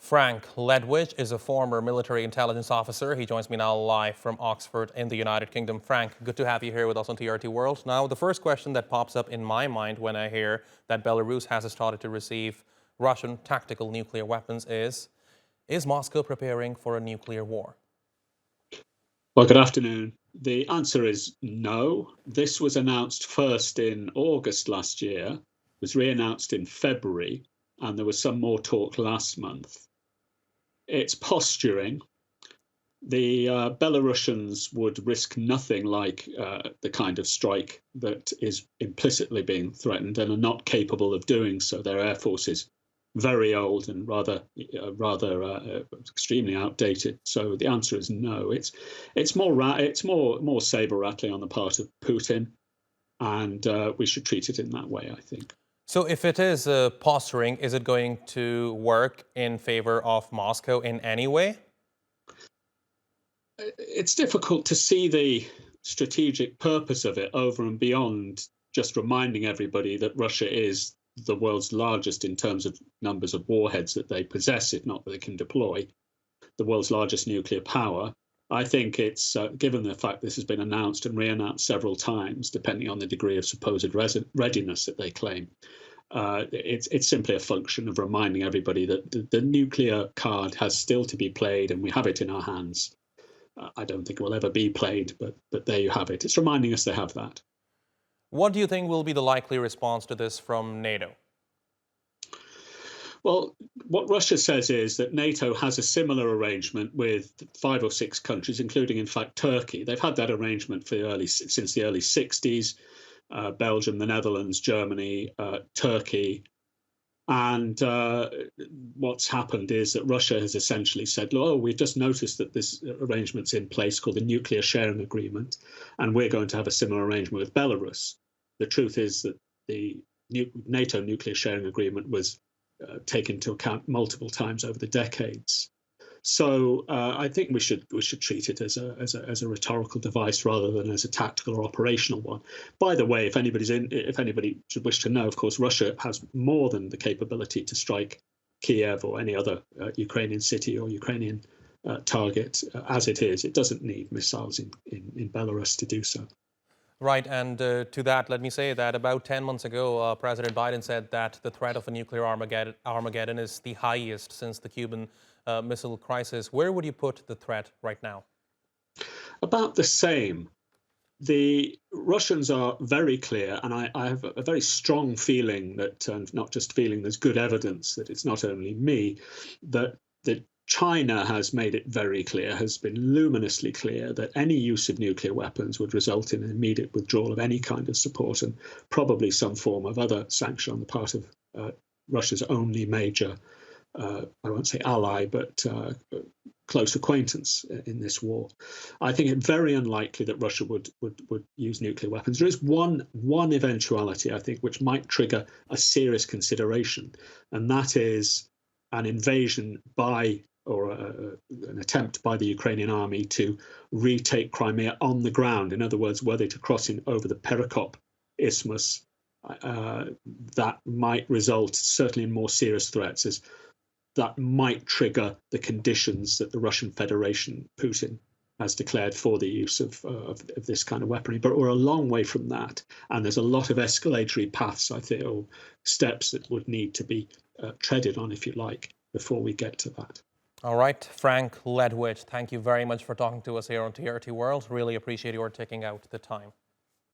Frank Ledwidge is a former military intelligence officer. He joins me now live from Oxford in the United Kingdom. Frank, good to have you here with us on TRT World. Now, the first question that pops up in my mind when I hear that Belarus has started to receive Russian tactical nuclear weapons is Moscow preparing for a nuclear war? Well, good afternoon. The answer is no. This was announced first in August last year, was re-announced in February, and there was some more talk last month. It's posturing. The Belarusians would risk nothing like the kind of strike that is implicitly being threatened and are not capable of doing so. Their air force is very old and rather extremely outdated. So the answer is no. It's more saber rattling on the part of Putin, and we should treat it in that way, I think. So if it is posturing, is it going to work in favor of Moscow in any way? It's difficult to see the strategic purpose of it over and beyond just reminding everybody that Russia is the world's largest in terms of numbers of warheads that they possess, if not that they can deploy, the world's largest nuclear power. I think it's, given the fact this has been announced and re-announced several times, depending on the degree of supposed readiness that they claim, it's simply a function of reminding everybody that the nuclear card has still to be played, and we have it in our hands. I don't think it will ever be played, but there you have it. It's reminding us they have that. What do you think will be the likely response to this from NATO? Well, what Russia says is that NATO has a similar arrangement with 5 or 6 countries, including, in fact, Turkey. They've had that arrangement since the early 60s, Belgium, the Netherlands, Germany, Turkey. And what's happened is that Russia has essentially said, oh, we've just noticed that this arrangement's in place called the Nuclear Sharing Agreement, and we're going to have a similar arrangement with Belarus. The truth is that the NATO Nuclear Sharing Agreement was taken into account multiple times over the decades. So I think we should treat it as a rhetorical device rather than as a tactical or operational one. By the way, if anybody should wish to know, of course, Russia has more than the capability to strike Kiev or any other Ukrainian city or Ukrainian target as it is. It doesn't need missiles in Belarus to do so. Right, and to that, let me say that about 10 months ago, President Biden said that the threat of a nuclear Armageddon is the highest since the Cuban Missile Crisis. Where would you put the threat right now? About the same. The Russians are very clear, and I have a very strong feeling that, and not just feeling, there's good evidence that it's not only me, that China has made it very clear, has been luminously clear, that any use of nuclear weapons would result in an immediate withdrawal of any kind of support and probably some form of other sanction on the part of Russia's only major, I won't say ally, but close acquaintance in this war. I think it very unlikely that Russia would use nuclear weapons. There is one eventuality, I think, which might trigger a serious consideration, and that is an invasion or an attempt by the Ukrainian army to retake Crimea on the ground. In other words, were they to cross over the Perekop Isthmus, that might result certainly in more serious threats, as that might trigger the conditions that the Russian Federation, Putin, has declared for the use of this kind of weaponry. But we're a long way from that, and there's a lot of escalatory paths, I think, or steps that would need to be treaded on, if you like, before we get to that. All right, Frank Ledwidge, thank you very much for talking to us here on TRT World. Really appreciate your taking out the time.